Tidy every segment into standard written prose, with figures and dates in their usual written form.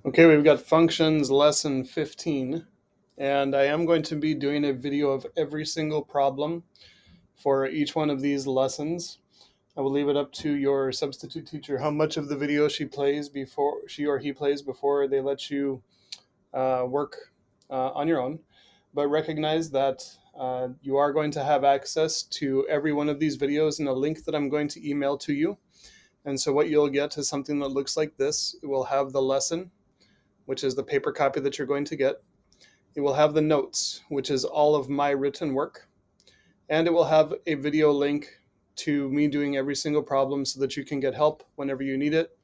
Okay, we've got functions lesson 15, and I am going to be doing a video of every single problem for each one of these lessons. I will leave it up to your substitute teacher how much of the video she or he plays before they let you work on your own. But recognize that you are going to have access to every one of these videos in a link that I'm going to email to you. And so what you'll get is something that looks like this. It will have the lesson, which is the paper copy that you're going to get. It will have the notes, which is all of my written work. And it will have a video link to me doing every single problem so that you can get help whenever you need it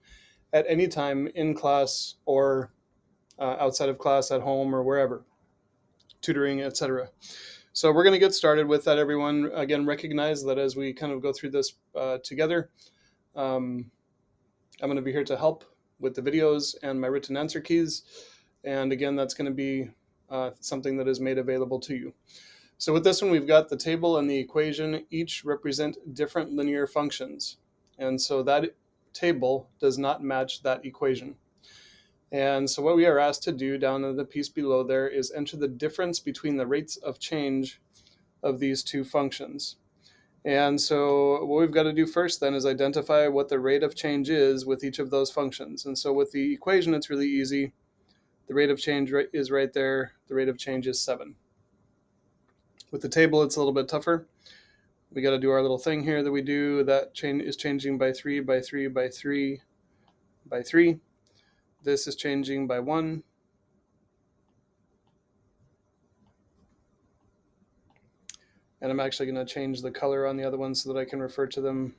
at any time in class or outside of class, at home or wherever, tutoring, etc. So we're going to get started with that, everyone. Again, recognize that as we kind of go through this together, I'm going to be here to help with the videos and my written answer keys. And again, that's going to be something that is made available to you. So with this one, we've got the table and the equation. Each represent different linear functions. And so that table does not match that equation. And so what we are asked to do down in the piece below there is enter the difference between the rates of change of these two functions. And so what we've got to do first then is identify what the rate of change is with each of those functions. And so with the equation, it's really easy. The rate of change is right there. The rate of change is 7. With the table, it's a little bit tougher. We got to do our little thing here that we do. That chain is changing by 3, by 3, by 3, by 3. This is changing by 1. And I'm actually going to change the color on the other ones so that I can refer to them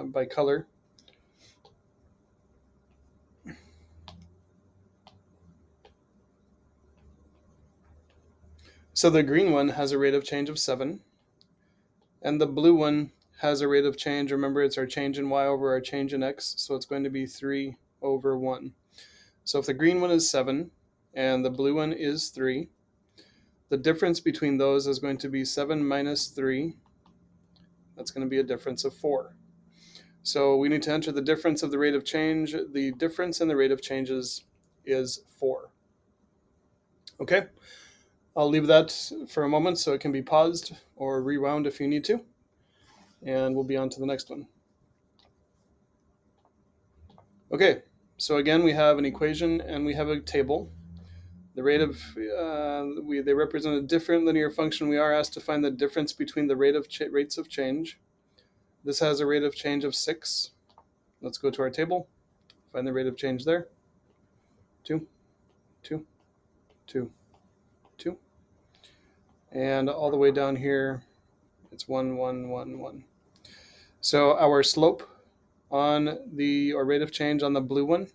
by color. So the green one has a rate of change of 7. And the blue one has a rate of change. Remember, it's our change in y over our change in x. So it's going to be 3 over 1. So if the green one is 7 and the blue one is 3, the difference between those is going to be 7 minus 3. That's going to be a difference of 4. So we need to enter the difference of the rate of change. The difference in the rate of changes is 4. Okay, I'll leave that for a moment so it can be paused or rewound if you need to. And we'll be on to the next one. Okay, so again, we have an equation and we have a table. The rate of, they represent a different linear function. We are asked to find the difference between the rates of change. This has a rate of change of 6. Let's go to our table, find the rate of change there. 2, 2, 2, 2. And all the way down here, it's 1, 1, 1, 1. So our slope on the, or rate of change on the blue one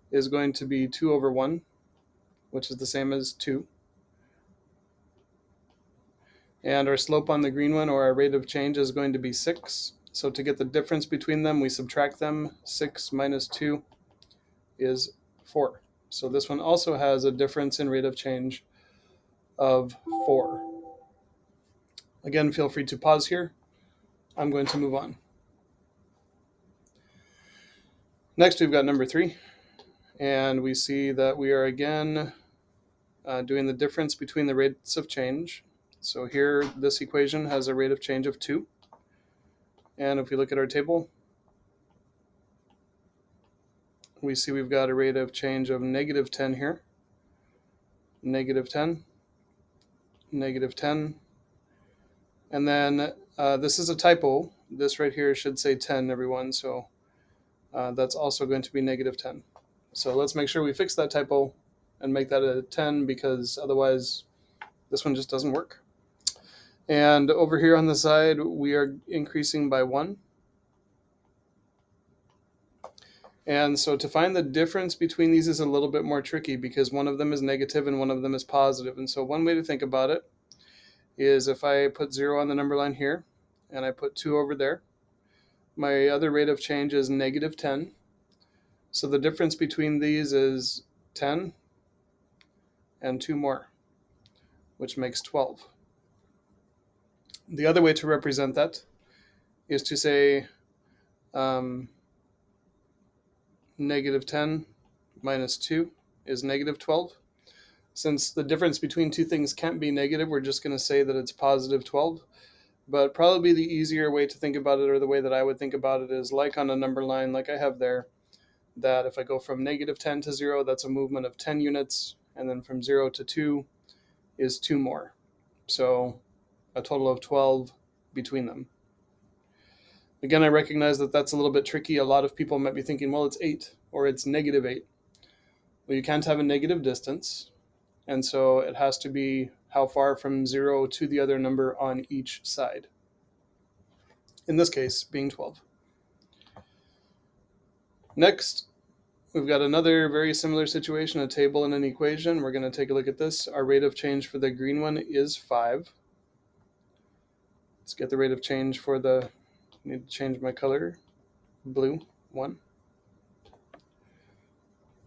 is going to be 2 over 1, which is the same as 2. And our slope on the green one, or our rate of change, is going to be 6. So to get the difference between them, we subtract them. 6 minus 2 is 4. So this one also has a difference in rate of change of 4. Again, feel free to pause here. I'm going to move on. Next, we've got number 3. And we see that we are again doing the difference between the rates of change. So here, this equation has a rate of change of 2. And if we look at our table, we see we've got a rate of change of negative 10 here. Negative 10, negative 10. And then this is a typo. This right here should say 10, everyone. So that's also going to be negative 10. So let's make sure we fix that typo and make that a 10, because otherwise this one just doesn't work. And over here on the side, we are increasing by 1. And so to find the difference between these is a little bit more tricky, because one of them is negative and one of them is positive. And so one way to think about it is if I put 0 on the number line here and I put 2 over there, my other rate of change is negative 10. So the difference between these is 10 and 2 more, which makes 12. The other way to represent that is to say negative 10 minus 2 is negative 12. Since the difference between two things can't be negative, we're just going to say that it's positive 12. But probably the easier way to think about it, or the way that I would think about it, is like on a number line like I have there, that if I go from negative 10 to 0, that's a movement of 10 units, and then from 0 to 2 is 2 more. So a total of 12 between them. Again, I recognize that that's a little bit tricky. A lot of people might be thinking, well, it's 8 or it's negative 8. Well, you can't have a negative distance, and so it has to be how far from 0 to the other number on each side. In this case, being 12. Next, we've got another very similar situation, a table and an equation. We're going to take a look at this. Our rate of change for the green one is 5. Let's get the rate of change for the, I need to change my color, blue, 1.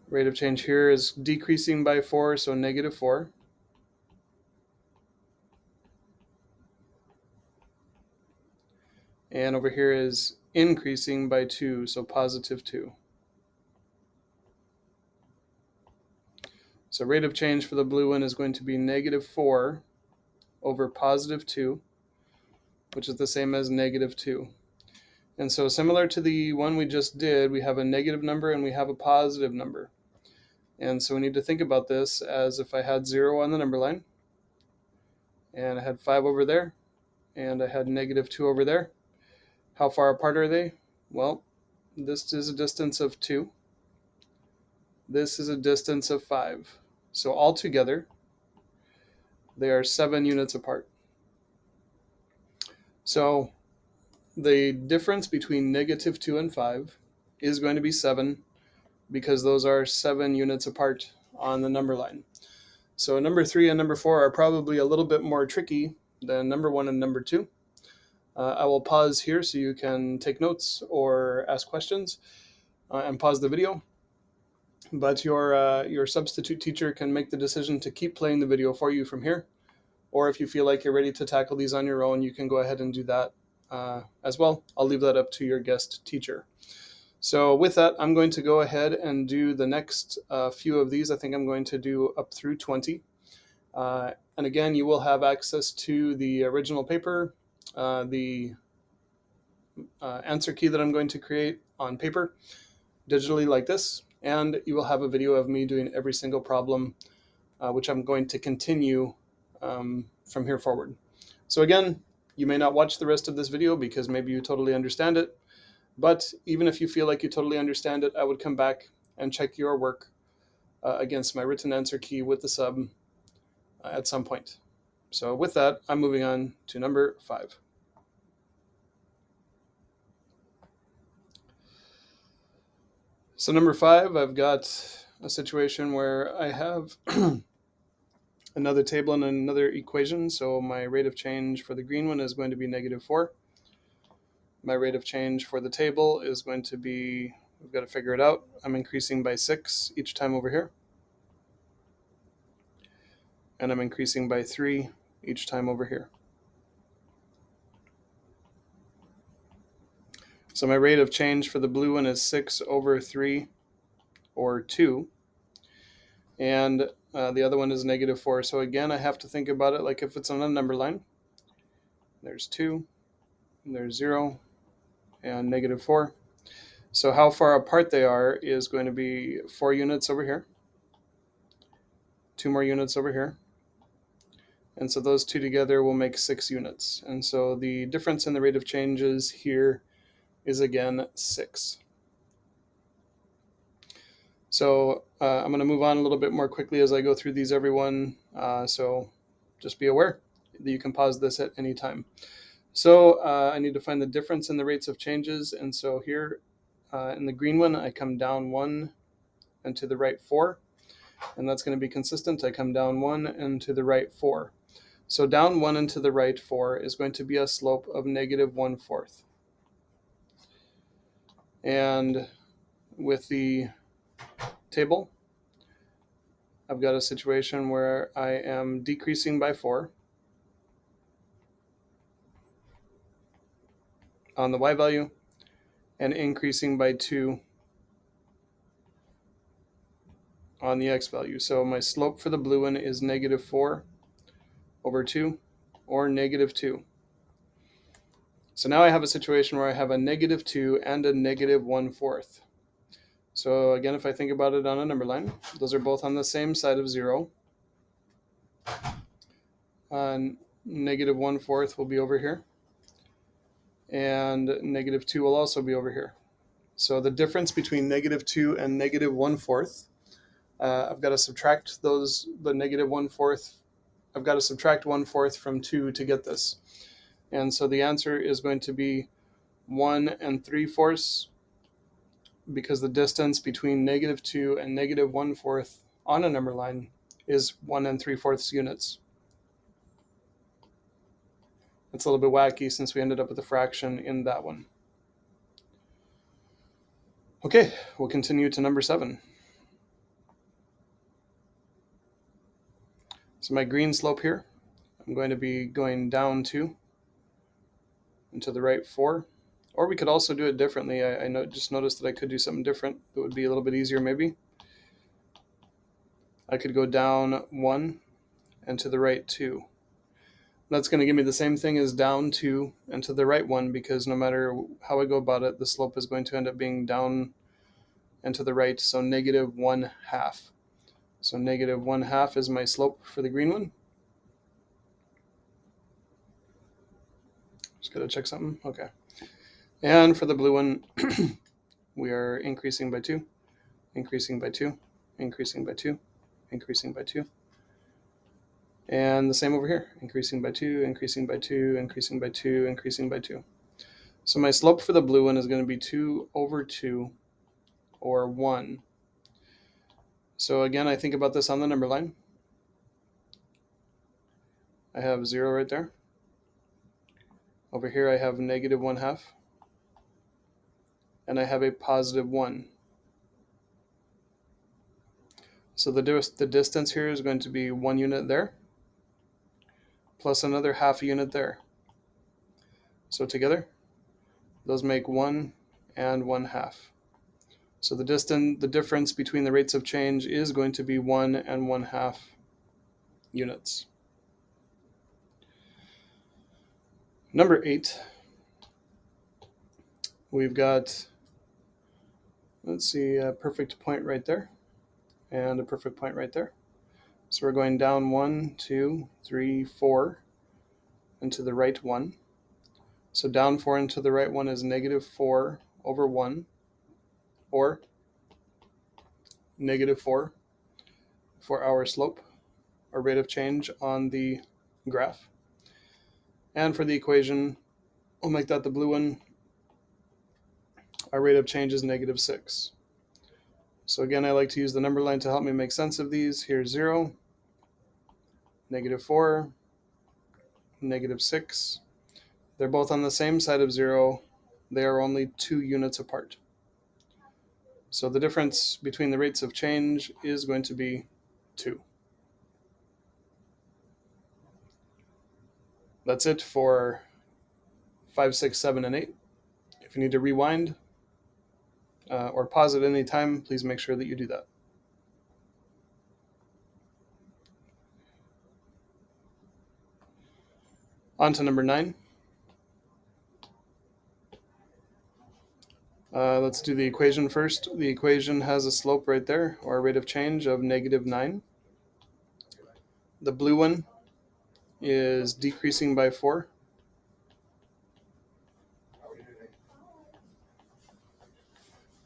Rate of change here is decreasing by 4, so negative 4. And over here is increasing by 2, so positive 2. So rate of change for the blue one is going to be negative 4 over positive 2, which is the same as negative 2. And so similar to the one we just did, we have a negative number and we have a positive number. And so we need to think about this as if I had 0 on the number line, and I had 5 over there, and I had negative 2 over there. How far apart are they? Well, this is a distance of 2. This is a distance of 5. So altogether, they are 7 units apart. So the difference between negative 2 and 5 is going to be 7, because those are 7 units apart on the number line. So number 3 and number 4 are probably a little bit more tricky than number 1 and number 2. I will pause here so you can take notes or ask questions, and pause the video. But your substitute teacher can make the decision to keep playing the video for you from here. Or if you feel like you're ready to tackle these on your own, you can go ahead and do that as well. I'll leave that up to your guest teacher. So with that, I'm going to go ahead and do the next few of these. I think I'm going to do up through 20. And again, you will have access to the original paper, the answer key that I'm going to create on paper digitally like this, and you will have a video of me doing every single problem, which I'm going to continue from here forward. So again, you may not watch the rest of this video because maybe you totally understand it, but even if you feel like you totally understand it, I would come back and check your work against my written answer key with the sub at some point. So with that, I'm moving on to number 5. So number 5, I've got a situation where I have another table and another equation. So my rate of change for the green one is going to be negative 4. My rate of change for the table is going to be, we've got to figure it out. I'm increasing by 6 each time over here. And I'm increasing by 3 each time over here. So my rate of change for the blue one is 6 over 3, or 2. And the other one is negative 4. So again, I have to think about it like if it's on a number line. There's 2, and there's 0, and negative 4. So how far apart they are is going to be 4 units over here, 2 more units over here. And so those two together will make 6 units. And so the difference in the rate of changes here is again 6. So I'm going to move on a little bit more quickly as I go through these, everyone. So just be aware that you can pause this at any time. So I need to find the difference in the rates of changes. And so here in the green one, I come down 1 and to the right 4. And that's going to be consistent. I come down 1 and to the right 4. So down 1 and to the right 4 is going to be a slope of negative 1/4. And with the table, I've got a situation where I am decreasing by 4 on the y value and increasing by 2 on the x value. So my slope for the blue one is negative 4 over 2 or negative 2. So now I have a situation where I have a negative 2 and a negative 1/4. So again, if I think about it on a number line, those are both on the same side of 0. Negative 1/4 will be over here, and negative 2 will also be over here. So the difference between negative 2 and negative 1/4, I've got to subtract the negative 1/4. I've got to subtract 1/4 from 2 to get this. And so the answer is going to be 1 3/4, because the distance between negative 2 and negative 1/4 on a number line is 1 3/4 units. It's a little bit wacky since we ended up with a fraction in that one. Okay, we'll continue to number 7. So my green slope here, I'm going to be going down 2 and to the right 4. Or we could also do it differently. I just noticed that I could do something different that would be a little bit easier maybe. I could go down 1 and to the right 2. That's going to give me the same thing as down 2 and to the right 1, because no matter how I go about it, the slope is going to end up being down and to the right, so negative 1/2. So negative 1/2 is my slope for the green one. Just got to check something. Okay. And for the blue one, we are increasing by 2, increasing by 2, increasing by 2, increasing by 2. And the same over here, increasing by 2, increasing by 2, increasing by 2, increasing by 2. So my slope for the blue one is going to be 2 over 2, or 1. So again, I think about this on the number line. I have 0 right there. Over here I have negative 1/2. And I have a positive 1. So the distance here is going to be 1 unit there, plus another ½ unit there. So together, those make 1 and 1/2. So the difference between the rates of change is going to be 1 and 1/2 units. Number 8, we've got, let's see, a perfect point right there and a perfect point right there. So we're going down 1, 2, 3, 4, and to the right 1. So down 4 and to the right 1 is negative 4 over 1, or negative 4 for our slope, or rate of change on the graph. And for the equation, we'll make that the blue one. Our rate of change is negative 6. So again, I like to use the number line to help me make sense of these. Here's 0, negative 4, negative 6. They're both on the same side of 0. They are only 2 units apart. So the difference between the rates of change is going to be 2. That's it for 5, 6, 7, and 8. If you need to rewind or pause at any time, please make sure that you do that. On to number 9. Let's do the equation first. The equation has a slope right there, or a rate of change of negative 9. The blue one is decreasing by 4.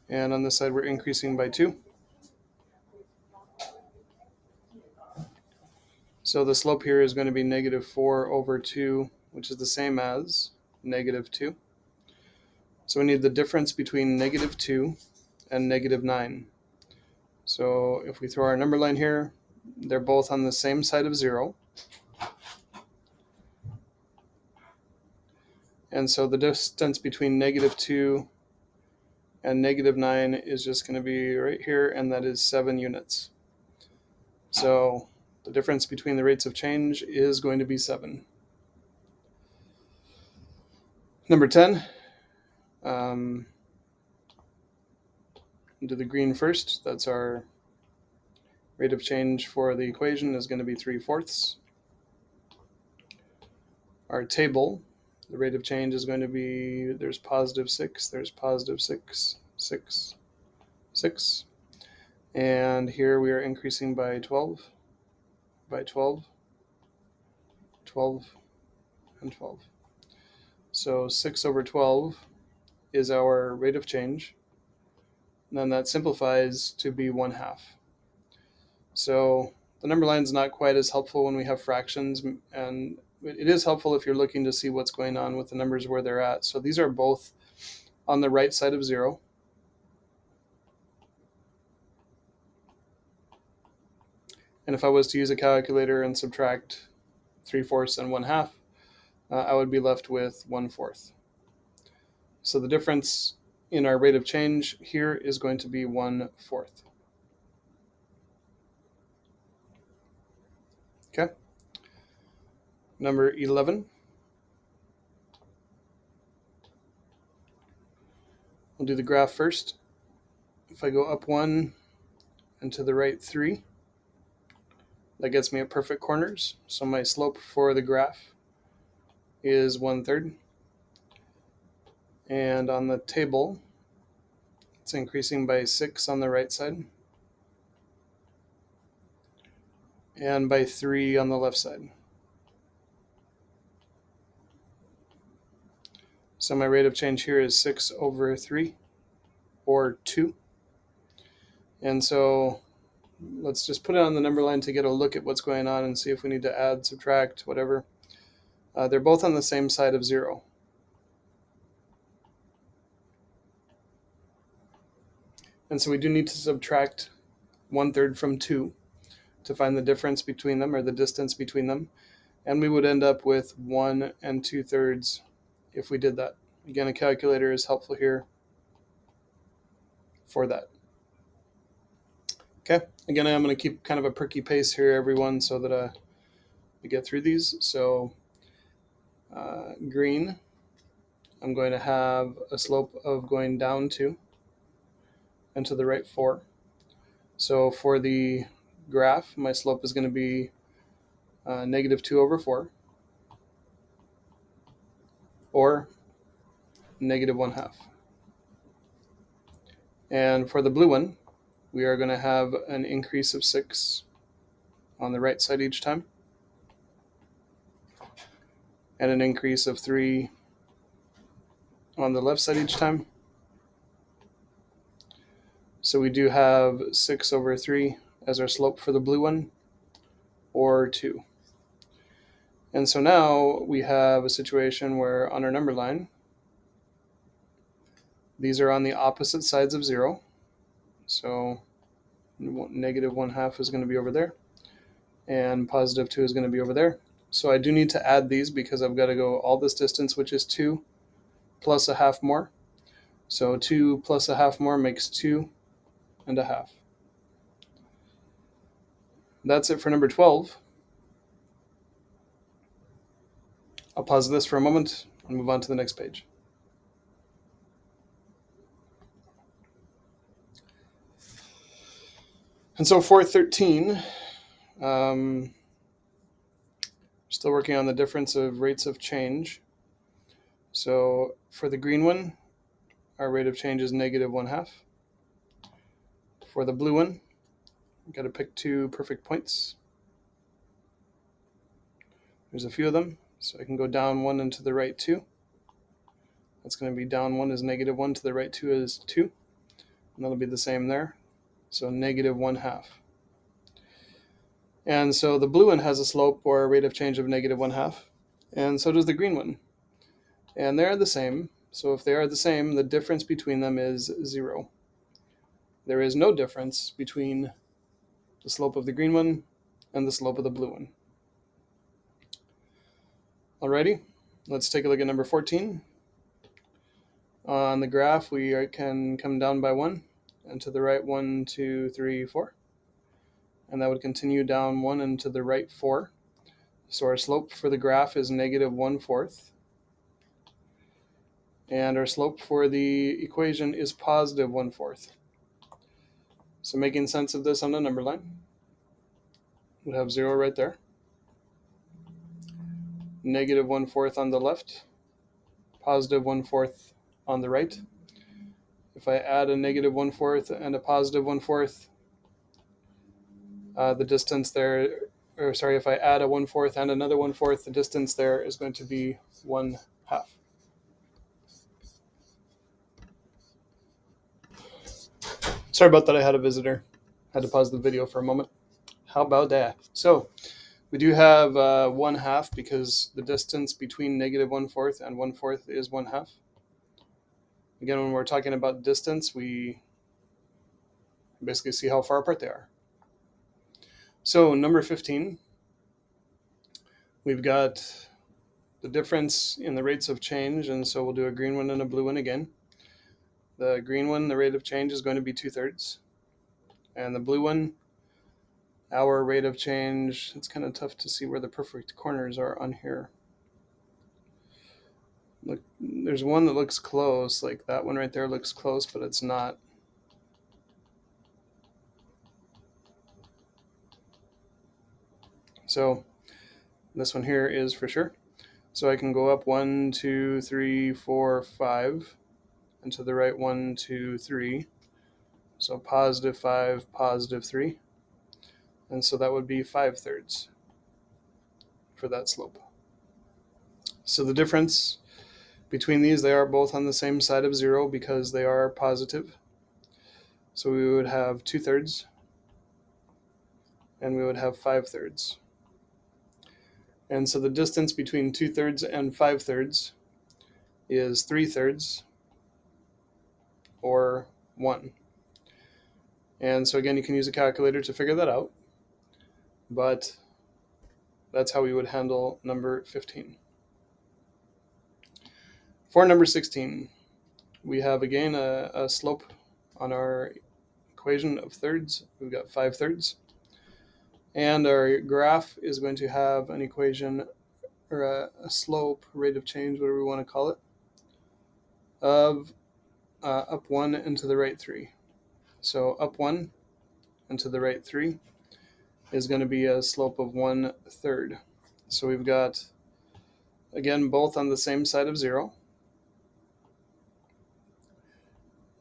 And on this side, we're increasing by 2. So the slope here is going to be negative 4 over 2, which is the same as negative 2. So we need the difference between negative 2 and negative 9. So if we throw our number line here, they're both on the same side of 0. And so the distance between negative 2 and negative 9 is just going to be right here, and that is 7 units. So the difference between the rates of change is going to be 7. Number 10, do the green first. That's our Rate of change for the equation is going to be 3/4. Our table, the rate of change is going to be, there's +6, there's +6, 6, 6. And here we are increasing by 12, 12, and 12. So 6/12 is our rate of change. And then that simplifies to be 1/2. So the number line is not quite as helpful when we have fractions, and it is helpful if you're looking to see what's going on with the numbers where they're at. So these are both on the right side of 0. And if I was to use a calculator and subtract 3/4 and 1/2, I would be left with 1/4. So the difference in our rate of change here is going to be 1/4. Okay. Number 11. We'll do the graph first. If I go up 1 and to the right 3, that gets me at perfect corners. So my slope for the graph is 1/3. And on the table, it's increasing by 6 on the right side and by 3 on the left side. So my rate of change here is 6/3, or 2. And so let's just put it on the number line to get a look at what's going on and see if we need to add, subtract, whatever. They're both on the same side of 0. And so we do need to subtract 1/3 from 2 to find the difference between them, or the distance between them. And we would end up with 1 2/3 if we did that. Again, a calculator is helpful here for that. Okay, again, I'm going to keep kind of a perky pace here, everyone, so that we get through these. So green, I'm going to have a slope of going down 2 and to the right 4. So for the graph, my slope is going to be -2/4, or -1/2. And for the blue one, we are going to have an increase of 6 on the right side each time, and an increase of 3 on the left side each time. So we do have 6/3 as our slope for the blue one, or 2. And so now we have a situation where on our number line, these are on the opposite sides of 0. So -1/2 is going to be over there, and +2 is going to be over there. So I do need to add these because I've got to go all this distance, which is 2 plus 1/2 more. So 2 plus 1/2 more makes 2 1/2. That's it for number 12. I'll pause this for a moment and move on to the next page. And so for 13, still working on the difference of rates of change. So for the green one, our rate of change is -1/2. For the blue one, we've got to pick 2 perfect points. There's a few of them, so I can go down 1 and to the right 2. That's going to be down 1 is -1, to the right 2 is 2. And that'll be the same there. So -1/2. And so the blue one has a slope or a rate of change of -1/2. And so does the green one. And they're the same. So if they are the same, the difference between them is 0. There is no difference between the slope of the green one and the slope of the blue one. Alrighty, let's take a look at number 14. On the graph, we can come down by 1, and to the right 1, 2, 3, 4. And that would continue down 1 and to the right 4. So our slope for the graph is -1/4. And our slope for the equation is +1/4. So making sense of this on the number line. would have 0 right there. Negative 1/4 on the left, positive 1/4 on the right. If I add a negative 1/4 and a positive 1/4, the distance there, or sorry, if I add a 1/4 and another 1/4, the distance there is going to be 1/2. Sorry about that, I had a visitor. Had to pause the video for a moment. How about that? So we do have 1/2 because the distance between negative 1/4 and 1/4 is 1/2. Again, when we're talking about distance, we basically see how far apart they are. So number 15, we've got the difference in the rates of change, and so we'll do a green one and a blue one again. The green one, the rate of change is going to be 2/3. And the blue one, our rate of change, it's kind of tough to see where the perfect corners are on here. Look, there's one that looks close, like that one right there looks close, but it's not. So this one here is for sure. So I can go up 1, 2, 3, 4, 5, and to the right 1, 2, 3. So positive 5, positive 3. And so that would be 5/3 for that slope. So the difference between these, they are both on the same side of 0 because they are positive. So we would have 2/3 and we would have 5/3. And so the distance between 2/3 and 5/3 is 3/3 or 1. And so again, you can use a calculator to figure that out, but that's how we would handle number 15. For number 16, we have again a slope on our equation of thirds. We've got 5/3. And our graph is going to have an equation, or a slope, rate of change, whatever we want to call it, of up 1 and to the right 3. So up 1 and to the right 3 is going to be a slope of 1/3. So we've got, again, both on the same side of 0.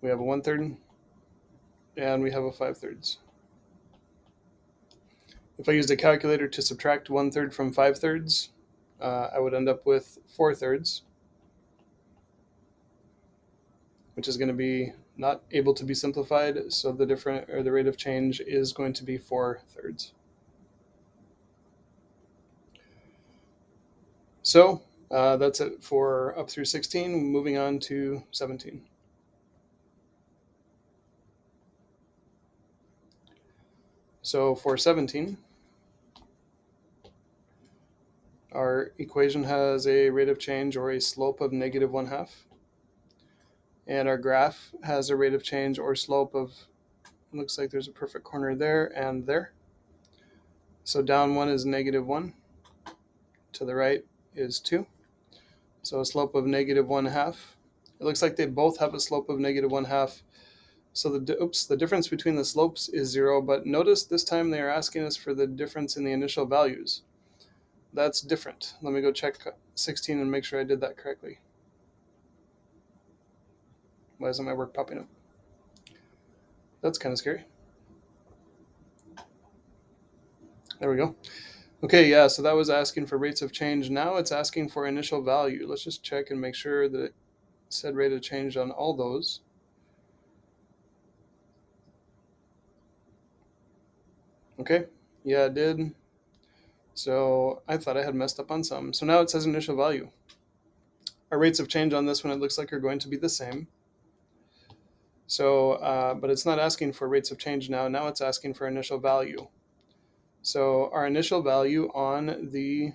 We have a 1/3 and we have a 5/3. If I used a calculator to subtract 1/3 from 5/3, I would end up with 4/3, which is going to be not able to be simplified. So the rate of change is going to be 4/3. So that's it for up through 16. Moving on to 17. So for 17, our equation has a rate of change or a slope of negative 1/2. And our graph has a rate of change or slope of, it looks like there's a perfect corner there and there. So down 1 is negative 1. To the right is 2. So a slope of negative 1/2. It looks like they both have a slope of negative 1/2. So the difference between the slopes is 0, but notice this time they are asking us for the difference in the initial values. That's different. Let me go check 16 and make sure I did that correctly. Why isn't my work popping up? That's kind of scary. There we go. Okay, yeah, so that was asking for rates of change. Now it's asking for initial value. Let's just check and make sure that it said rate of change on all those. Okay, yeah, it did. So I thought I had messed up on some. So now it says initial value. Our rates of change on this one, it looks like, are going to be the same. So, but it's not asking for rates of change now. Now it's asking for initial value. So our initial value on the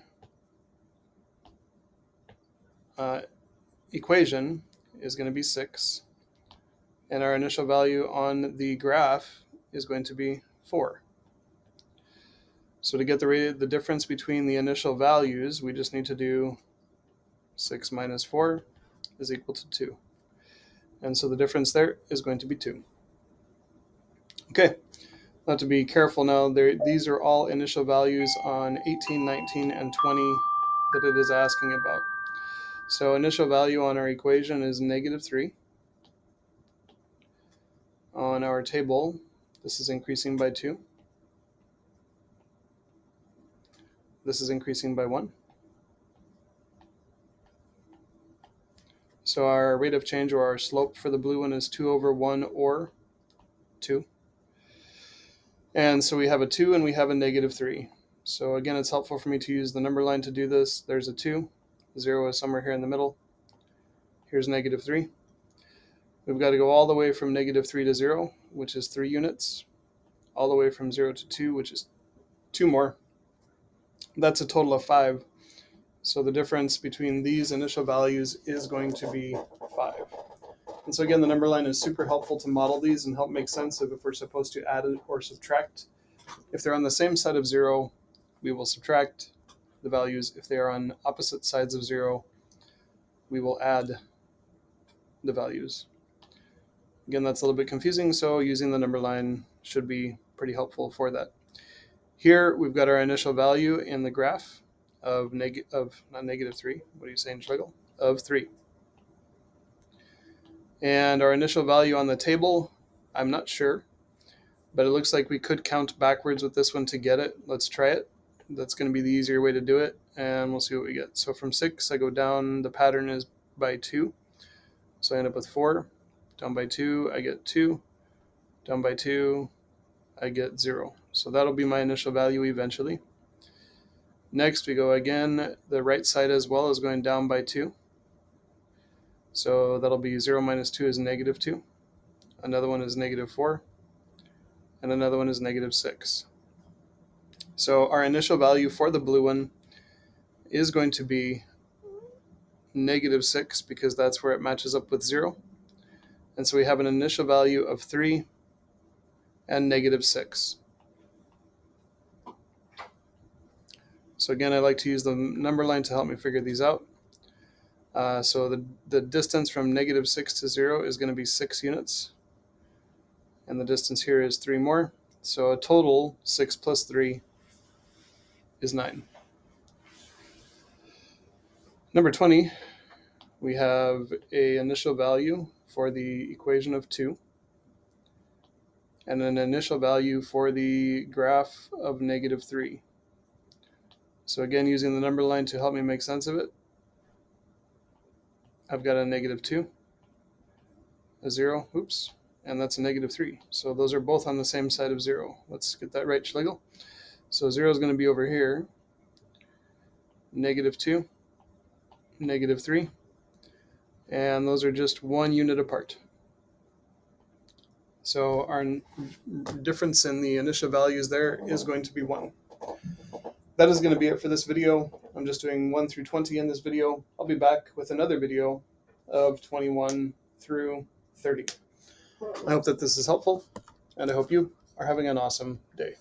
equation is going to be 6. And our initial value on the graph is going to be 4. So to get the difference between the initial values, we just need to do 6 minus 4 is equal to 2. And so the difference there is going to be 2. Okay, Now to be careful now, these are all initial values on 18, 19, and 20 that it is asking about. So initial value on our equation is -3. On our table, this is increasing by 2. This is increasing by 1. So our rate of change, or our slope for the blue one, is 2 over 1 or 2. And so we have a 2 and we have a -3. So again, it's helpful for me to use the number line to do this. There's a 2. 0 is somewhere here in the middle. Here's -3. We've got to go all the way from -3 to 0, which is 3 units, all the way from 0 to 2, which is 2 more. That's a total of 5. So the difference between these initial values is going to be 5. And so again, the number line is super helpful to model these and help make sense of if we're supposed to add or subtract. If they're on the same side of 0, we will subtract the values. If they are on opposite sides of 0, we will add the values. Again, that's a little bit confusing, so using the number line should be pretty helpful for that. Here, we've got our initial value in the graph of not -3, what are you saying, Schlegel? Of 3. And our initial value on the table, I'm not sure, but it looks like we could count backwards with this one to get it. Let's try it. That's going to be the easier way to do it, and we'll see what we get. So from 6, I go down, the pattern is by 2. So I end up with 4. Down by 2, I get 2. Down by 2, I get 0. So that'll be my initial value eventually. Next, we go again, the right side as well is going down by 2. So that'll be 0 minus 2 is -2. Another one is -4. And another one is -6. So our initial value for the blue one is going to be -6 because that's where it matches up with 0. And so we have an initial value of 3 and -6. So again, I like to use the number line to help me figure these out. So the distance from -6 to 0 is going to be 6 units. And the distance here is 3 more. So a total 6 plus 3 is 9. Number 20, we have an initial value for the equation of 2 and an initial value for the graph of -3. So again, using the number line to help me make sense of it, I've got a -2, a 0, oops, and that's a -3. So those are both on the same side of 0. Let's get that right, Schlegel. So 0 is going to be over here, -2, -3, and those are just 1 unit apart. So our difference in the initial values there is going to be 1. That is going to be it for this video. I'm just doing 1 through 20 in this video. I'll be back with another video of 21 through 30. I hope that this is helpful, and I hope you are having an awesome day.